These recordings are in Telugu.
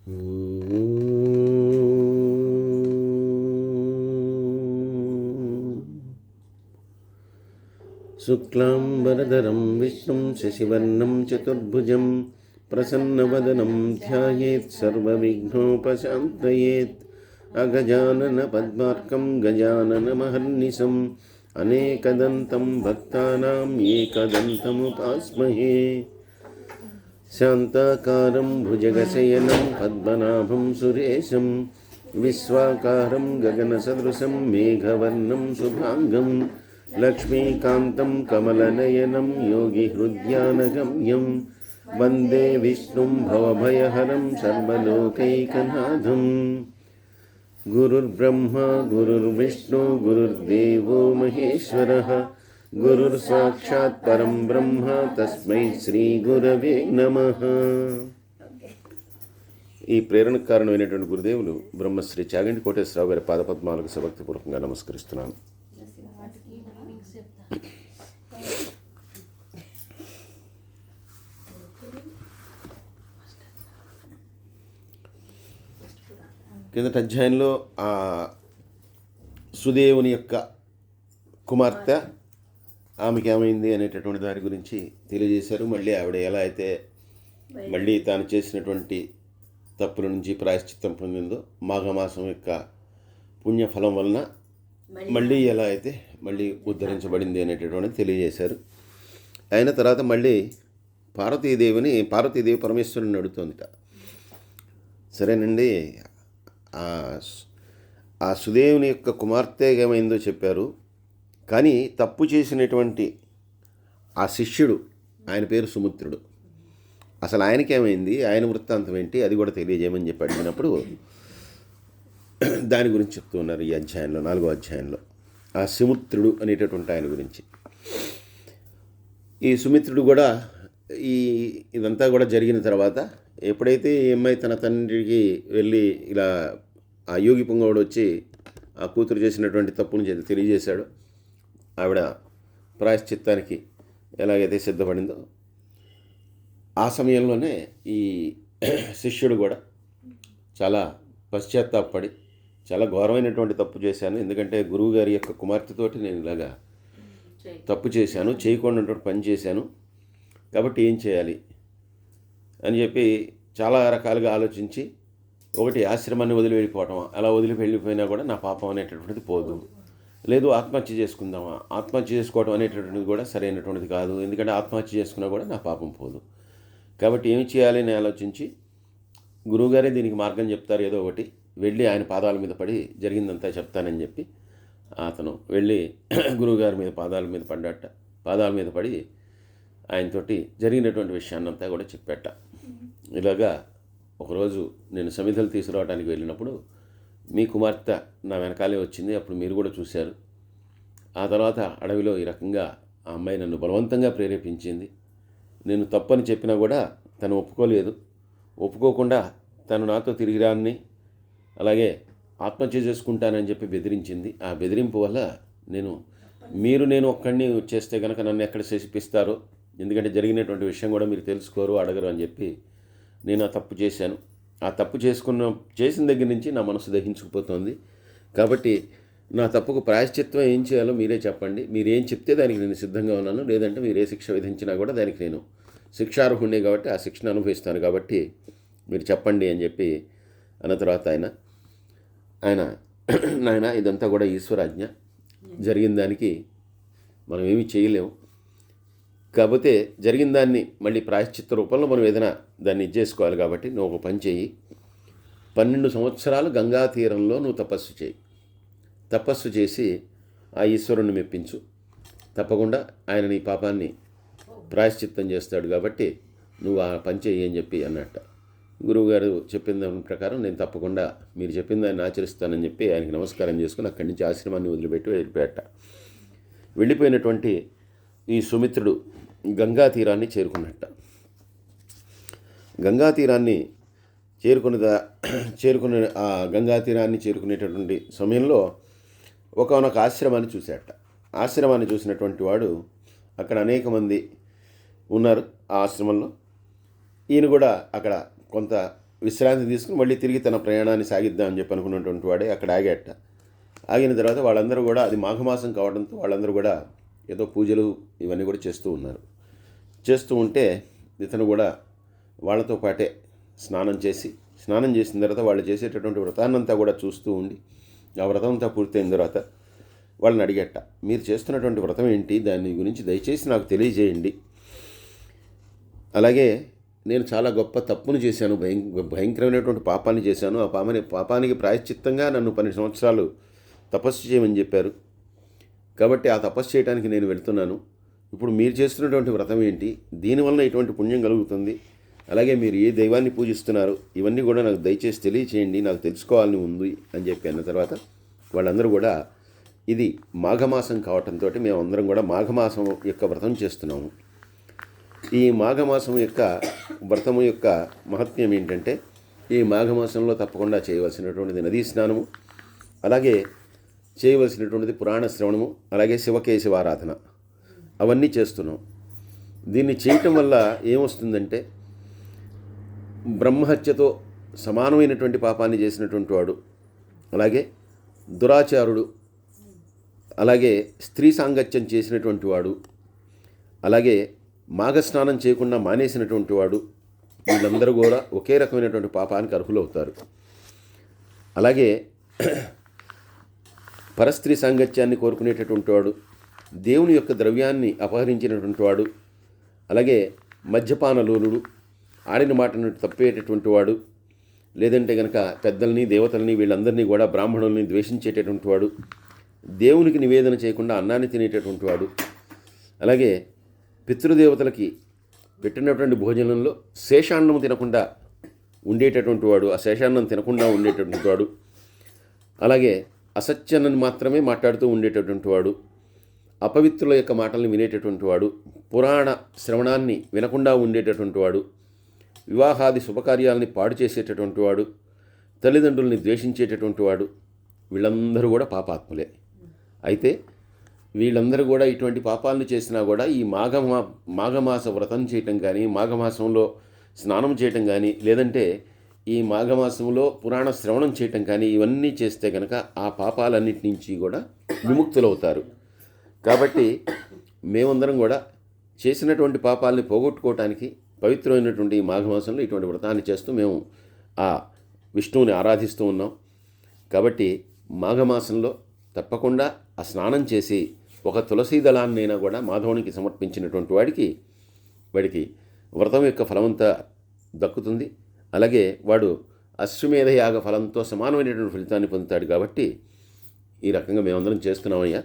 శుక్లాంబరధరం విష్ణుం శశివర్ణం చతుర్భుజం ప్రసన్నవదనం ధ్యాయేత్ సర్వవిఘ్నోపశాంతయేత్. అగజానన పద్మార్కం గజాననమహర్నిశం అనేకదంతం భక్తానాం ఏకదంతముపాస్మహే. శాంతాకారం భుజగశయనం పద్మనాభం సురేశం విశ్వాకారం గగనసదృశం మేఘవర్ణం శుభాంగం లక్ష్మీకాంతం కమలనయనం యోగిహృద్యానగమ్యం వందే విష్ణుం భవభయహరం సర్వలోకైకనాథం. గురుర్బ్రహ్మ గురుర్విష్ణు గురుర్దేవో మహేశ్వరః గురుర్సాక్షాత్ పరం బ్రహ్మ తస్మై శ్రీ గురవే నమః. ఈ ప్రేరణకు కారణమైనటువంటి గురుదేవులు బ్రహ్మశ్రీ చాగంటి కోటేశ్వరరావు గారి పాదపద్మాలకు సభక్తిపూర్వకంగా నమస్కరిస్తున్నాను. కిందటి అధ్యాయంలో సుదేవుని యొక్క కుమార్తె ఆమెకి ఏమైంది అనేటటువంటి దాని గురించి తెలియజేశారు. మళ్ళీ ఆవిడ ఎలా అయితే మళ్ళీ తాను చేసినటువంటి తప్పుల నుంచి ప్రాయశ్చిత్తం పొందిందో మాఘమాసం యొక్క పుణ్యఫలం వలన మళ్ళీ ఎలా అయితే మళ్ళీ ఉద్ధరించబడింది అనేటటువంటిది తెలియజేశారు. అయిన తర్వాత మళ్ళీ పార్వతీదేవి పరమేశ్వరుని అడుగుతోందిట. సరేనండి, ఆ సుదేవుని యొక్క కుమార్తె ఏమైందో చెప్పారు, కానీ తప్పు చేసినటువంటి ఆ శిష్యుడు, ఆయన పేరు సుమిత్రుడు, అసలు ఆయనకేమైంది, ఆయన వృత్తాంతం ఏంటి, అది కూడా తెలియజేయమని చెప్పి అడిగినప్పుడు దాని గురించి చెప్తూ ఉన్నారు ఈ అధ్యాయంలో, 4వ అధ్యాయంలో. ఆ సుమిత్రుడు అనేటటువంటి ఆయన గురించి. ఈ సుమిత్రుడు కూడా ఇదంతా కూడా జరిగిన తర్వాత ఎప్పుడైతే ఈ అమ్మాయి తన తండ్రికి వెళ్ళి ఇలా ఆ యోగి పొంగవుడు వచ్చి ఆ కూతురు చేసినటువంటి తప్పును తెలియజేశాడు, ఆవిడ ప్రాయశ్చిత్తానికి ఎలాగైతే సిద్ధపడిందో ఆ సమయంలోనే ఈ శిష్యుడు కూడా చాలా పశ్చాత్తాపడి చాలా ఘోరమైనటువంటి తప్పు చేశాను, ఎందుకంటే గురువు గారి యొక్క కుమార్తెతోటి నేను ఇలాగా తప్పు చేశాను, చేయకూడనటువంటి పని చేశాను, కాబట్టి ఏం చేయాలి అని చెప్పి చాలా రకాలుగా ఆలోచించి, ఒకటి ఆశ్రమాన్ని వదిలి వెళ్ళిపోవటం, అలా వదిలి వెళ్ళిపోయినా కూడా నా పాపం అనేటటువంటిది పోదు, లేదు ఆత్మహత్య చేసుకుందామా, ఆత్మహత్య చేసుకోవడం అనేటటువంటిది కూడా సరైనటువంటిది కాదు, ఎందుకంటే ఆత్మహత్య చేసుకున్నా కూడా నా పాపం పోదు, కాబట్టి ఏమి చేయాలి అని ఆలోచించి గురువుగారే దీనికి మార్గం చెప్తారు, ఏదో ఒకటి వెళ్ళి ఆయన పాదాల మీద పడి జరిగిందంతా చెప్తానని చెప్పి అతను వెళ్ళి గురువుగారి మీద పాదాల మీద పడి ఆయనతోటి జరిగినటువంటి విషయాన్నంతా కూడా చెప్పాట. ఇలాగా ఒకరోజు నేను సమిధలు తీసుకురావడానికి వెళ్ళినప్పుడు మీ కుమార్తె నా వెనకాలే వచ్చింది, అప్పుడు మీరు కూడా చూశారు. ఆ తర్వాత అడవిలో ఈ రకంగా ఆ అమ్మాయి నన్ను బలవంతంగా ప్రేరేపించింది, నేను తప్పని చెప్పినా కూడా తను ఒప్పుకోకుండా తను నాతో తిరిగి రాని, అలాగే ఆత్మహత్య చేసుకుంటానని చెప్పి బెదిరించింది. ఆ బెదిరింపు వల్ల నేను ఒక్కడిని చేస్తే కనుక నన్ను ఎక్కడ శిక్షిస్తారో, ఎందుకంటే జరిగినటువంటి విషయం కూడా మీరు తెలుసుకోరు, అడగరు అని చెప్పి నేను ఆ తప్పు చేశాను. ఆ తప్పు చేసిన దగ్గర నుంచి నా మనసు దహించుకుపోతుంది, కాబట్టి నా తప్పుకు ప్రాయశ్చిత్వం ఏం చేయాలో మీరే చెప్పండి, మీరేం చెప్తే దానికి నేను సిద్ధంగా ఉన్నాను, లేదంటే మీరు ఏ శిక్ష విధించినా కూడా దానికి నేను శిక్షార్హుణ్ణి కాబట్టి ఆ శిక్షను అనుభవిస్తాను, కాబట్టి మీరు చెప్పండి అని చెప్పి అన్న తర్వాత నాయన ఇదంతా కూడా ఈశ్వరాజ్ఞ, జరిగిన దానికి మనం ఏమీ చేయలేము, కాకపోతే జరిగిన దాన్ని మళ్ళీ ప్రాయశ్చిత్త రూపంలో మనం ఏదైనా దాన్ని చేసుకోవాలి, కాబట్టి నువ్వు ఒక పని చేయి, 12 సంవత్సరాలు గంగా తీరంలో నువ్వు తపస్సు చేసి ఆ ఈశ్వరుణ్ణి మెప్పించు, తప్పకుండా ఆయన నీ పాపాన్ని ప్రాయశ్చిత్తం చేస్తాడు, కాబట్టి నువ్వు ఆ పని చేయి అని చెప్పి అన్నట్ట. గురువుగారు చెప్పిన దాని ప్రకారం నేను తప్పకుండా మీరు చెప్పిన దాన్ని ఆచరిస్తానని చెప్పి ఆయనకి నమస్కారం చేసుకుని అక్కడి నుంచి ఆశ్రమాన్ని వదిలిపెట్టి వెళ్ళిపోయినటువంటి ఈ సుమిత్రుడు గంగా తీరాన్ని చేరుకున్నట్ట. గంగా తీరాన్ని ఆ గంగా తీరాన్ని చేరుకునేటటువంటి సమయంలో ఒకనొక ఆశ్రమాన్ని చూశాట. ఆశ్రమాన్ని చూసినటువంటి వాడు అక్కడ అనేక మంది ఉన్నారు ఆ ఆశ్రమంలో. ఈయన కూడా అక్కడ కొంత విశ్రాంతి తీసుకుని మళ్ళీ తిరిగి తన ప్రయాణాన్ని సాగిద్దామని చెప్పి అనుకున్నటువంటి వాడే అక్కడ ఆగాట. ఆగిన తర్వాత వాళ్ళందరూ కూడా, అది మాఘమాసం కావడంతో వాళ్ళందరూ కూడా ఏదో పూజలు ఇవన్నీ కూడా చేస్తూ ఉన్నారు. చేస్తూ ఉంటే ఇతను కూడా వాళ్ళతో పాటే స్నానం చేసిన తర్వాత వాళ్ళు చేసేటటువంటి వ్రతాన్నంతా కూడా చూస్తూ ఉండి, ఆ వ్రతం అంతా పూర్తయిన తర్వాత వాళ్ళని అడిగట, మీరు చేస్తున్నటువంటి వ్రతం ఏంటి, దాని గురించి దయచేసి నాకు తెలియజేయండి. అలాగే నేను చాలా గొప్ప తప్పును చేశాను, భయంకరమైనటువంటి పాపాన్ని చేశాను. ఆ పాపానికి ప్రాయశ్చిత్తంగా నన్ను 12 సంవత్సరాలు తపస్సు చేయమని చెప్పారు. కాబట్టి ఆ తపస్సు చేయడానికి నేను వెళ్తున్నాను. ఇప్పుడు మీరు చేస్తున్నటువంటి వ్రతం ఏంటి, దీనివల్ల ఎటువంటి పుణ్యం కలుగుతుంది, అలాగే మీరు ఏ దైవాన్ని పూజిస్తున్నారు, ఇవన్నీ కూడా నాకు దయచేసి తెలియచేయండి, నాకు తెలుసుకోవాలని ఉంది అని చెప్పి అన్న తర్వాత వాళ్ళందరూ కూడా, ఇది మాఘమాసం కావటంతో మేమందరం కూడా మాఘమాసం యొక్క వ్రతం చేస్తున్నాము. ఈ మాఘమాసం యొక్క వ్రతము యొక్క మహత్యం ఏంటంటే, ఈ మాఘమాసంలో తప్పకుండా చేయవలసినటువంటిది నదీ స్నానము, అలాగే చేయవలసినటువంటిది పురాణ శ్రవణము, అలాగే శివకేశవారాధన, అవన్నీ చేస్తున్నాం. దీన్ని చేయటం వల్ల ఏమొస్తుందంటే, బ్రహ్మహత్యతో సమానమైనటువంటి పాపాన్ని చేసినటువంటి వాడు, అలాగే దురాచారుడు, అలాగే స్త్రీ సాంగత్యం చేసినటువంటి వాడు, అలాగే మాఘస్నానం చేయకుండా మానేసినటువంటి వాడు, వీళ్ళందరూ కూడా ఒకే రకమైనటువంటి పాపానికి అర్హులవుతారు. అలాగే పరస్త్రీ సాంగత్యాన్ని కోరుకునేటటువంటి వాడు, దేవుని యొక్క ద్రవ్యాన్ని అపహరించినటువంటి వాడు, అలాగే మద్యపానలోలుడు, ఆడిన మాటను తప్పేటటువంటి వాడు, లేదంటే కనుక పెద్దల్ని దేవతల్ని వీళ్ళందరినీ కూడా బ్రాహ్మణుల్ని ద్వేషించేటటువంటి వాడు, దేవునికి నివేదన చేయకుండా అన్నాన్ని తినేటటువంటి వాడు, అలాగే పితృదేవతలకి పెట్టినటువంటి భోజనంలో శేషాన్నం తినకుండా ఉండేటటువంటి వాడు, ఆ శేషాన్నం తినకుండా ఉండేటటువంటి వాడు, అలాగే అసత్యాన్ని మాత్రమే మాట్లాడుతూ ఉండేటటువంటి వాడు, అపవిత్రుల యొక్క మాటల్ని వినేటటువంటి వాడు, పురాణ శ్రవణాన్ని వినకుండా ఉండేటటువంటి వాడు, వివాహాది శుభకార్యాలని పాడు చేసేటటువంటి వాడు, తల్లిదండ్రుల్ని ద్వేషించేటటువంటి వాడు, వీళ్ళందరూ కూడా పాపాత్ములే. అయితే వీళ్ళందరూ కూడా ఇటువంటి పాపాలను చేసినా కూడా ఈ మాఘమాస వ్రతం చేయటం కానీ, మాఘమాసంలో స్నానం చేయటం కానీ, లేదంటే ఈ మాఘమాసంలో పురాణ శ్రవణం చేయటం కానీ, ఇవన్నీ చేస్తే కనుక ఆ పాపాలన్నిటి నుంచి కూడా విముక్తులవుతారు. కాబట్టి మేమందరం కూడా చేసినటువంటి పాపాలని పోగొట్టుకోవటానికి పవిత్రమైనటువంటి ఈ మాఘమాసంలో ఇటువంటి వ్రతాన్ని చేస్తూ మేము ఆ విష్ణువుని ఆరాధిస్తూ ఉన్నాం. కాబట్టి మాఘమాసంలో తప్పకుండా ఆ స్నానం చేసి ఒక తులసీ దళాన్నైనా కూడా మాధవునికి సమర్పించినటువంటి వాడికి వ్రతం యొక్క ఫలమంతా దక్కుతుంది. అలాగే వాడు అశ్వమేధ యాగ ఫలంతో సమానమైనటువంటి ఫలితాన్ని పొందుతాడు. కాబట్టి ఈ రకంగా మేమందరం చేస్తున్నామయ్యా.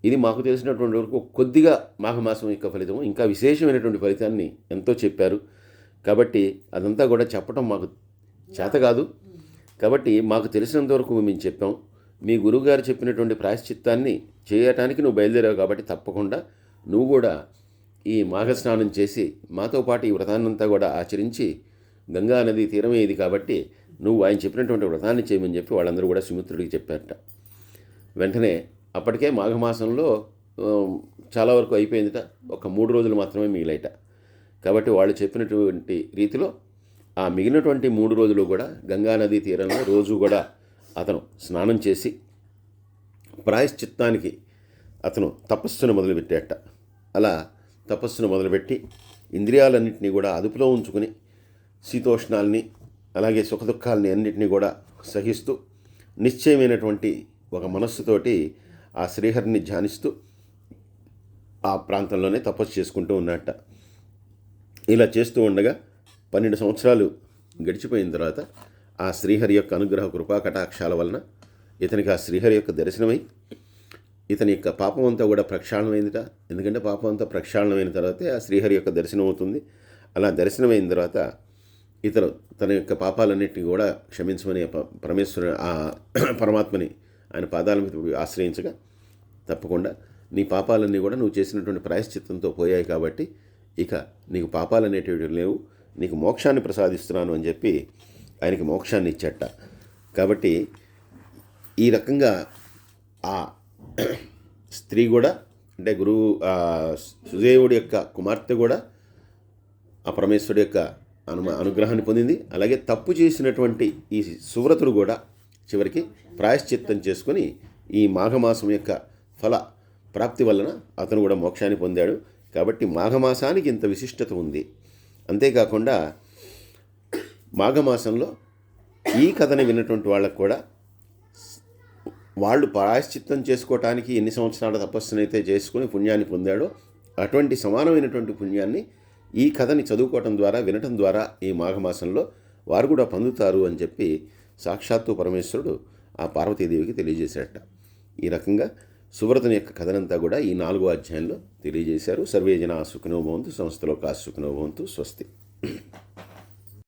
ఇది మాకు తెలిసినటువంటి వరకు కొద్దిగా మాఘమాసం యొక్క ఫలితము, ఇంకా విశేషమైనటువంటి ఫలితాన్ని ఎంతో చెప్పారు. కాబట్టి అదంతా కూడా చెప్పడం మాకు చేత కాదు. కాబట్టి మాకు తెలిసినంతవరకు మేము చెప్పాం. మీ గురువుగారు చెప్పినటువంటి ప్రాయశ్చిత్తాన్ని చేయటానికి నువ్వు బయలుదేరావు. కాబట్టి తప్పకుండా నువ్వు కూడా ఈ మాఘస్నానం చేసి మాతో పాటు ఈ వ్రతాన్నంతా కూడా ఆచరించి, గంగా నది తీరమే ఇది కాబట్టి నువ్వు ఆయన చెప్పినటువంటి వ్రతాన్ని చేయమని చెప్పి వాళ్ళందరూ కూడా సుమిత్రుడికి చెప్పారట. వెంటనే అప్పటికే మాఘమాసంలో చాలా వరకు అయిపోయిందిట, ఒక 3 రోజులు మాత్రమే మిగిలాయిట. కాబట్టి వాళ్ళు చెప్పినటువంటి రీతిలో ఆ మిగిలినటువంటి 3 రోజులు కూడా గంగా నదీ తీరంలో రోజు కూడా అతను స్నానం చేసి ప్రాయశ్చిత్తానికి అతను తపస్సును మొదలుపెట్టాట. అలా తపస్సును మొదలుపెట్టి ఇంద్రియాలన్నింటినీ కూడా అదుపులో ఉంచుకుని శీతోష్ణాలని అలాగే సుఖదుఖాలని అన్నింటినీ కూడా సహిస్తూ నిశ్చయమైనటువంటి ఒక మనస్సుతోటి ఆ శ్రీహరిని ధ్యానిస్తూ ఆ ప్రాంతంలోనే తపస్సు చేసుకుంటూ ఉన్నట్ట. ఇలా చేస్తూ ఉండగా 12 సంవత్సరాలు గడిచిపోయిన తర్వాత ఆ శ్రీహరి యొక్క అనుగ్రహ కృపా కటాక్షాల వలన ఇతనికి ఆ శ్రీహరి యొక్క దర్శనమై ఇతని యొక్క పాపం అంతా కూడా ప్రక్షాళనమైందిట. ఎందుకంటే పాపం అంతా ప్రక్షాళనమైన తర్వాతే ఆ శ్రీహరి యొక్క దర్శనం అవుతుంది. అలా దర్శనమైన తర్వాత ఇతను తన యొక్క పాపాలన్నింటినీ కూడా క్షమించమని ఆ పరమాత్మని ఆయన పాదాల మీద ఆశ్రయించగా, తప్పకుండా నీ పాపాలన్నీ కూడా నువ్వు చేసినటువంటి ప్రాయశ్చిత్తంతో పోయాయి కాబట్టి ఇక నీకు పాపాలు అనేటివి లేవు, నీకు మోక్షాన్ని ప్రసాదిస్తున్నాను అని చెప్పి ఆయనకి మోక్షాన్ని ఇచ్చట. కాబట్టి ఈ రకంగా ఆ స్త్రీ కూడా, అంటే సుదేవుడి యొక్క కుమార్తె కూడా ఆ పరమేశ్వరుడి యొక్క అనుగ్రహాన్ని పొందింది. అలాగే తప్పు చేసినటువంటి ఈ సువ్రతుడు కూడా చివరికి ప్రాయశ్చిత్తం చేసుకొని ఈ మాఘమాసం యొక్క ఫల ప్రాప్తి వలన అతను కూడా మోక్షాన్ని పొందాడు. కాబట్టి మాఘమాసానికి ఇంత విశిష్టత ఉంది. అంతేకాకుండా మాఘమాసంలో ఈ కథని విన్నటువంటి వాళ్ళకు కూడా వాళ్ళు ప్రాయశ్చిత్తం చేసుకోవటానికి ఎన్ని సంవత్సరాల తపస్సునైతే చేసుకుని పుణ్యాన్ని పొందాడో అటువంటి సమానమైనటువంటి పుణ్యాన్ని ఈ కథని చదువుకోవటం ద్వారా, వినటం ద్వారా ఈ మాఘమాసంలో వారు కూడా పొందుతారు అని చెప్పి సాక్షాత్తు పరమేశ్వరుడు ఆ పార్వతీదేవికి తెలియజేశాడట. ఈ రకంగా సువ్రతుని యొక్క కథనంతా కూడా ఈ 4వ అధ్యాయంలో తెలియజేశారు. సర్వే జనా సుఖినో భవంతు, సమస్తలోకా సుఖినో భవంతు. స్వస్తి.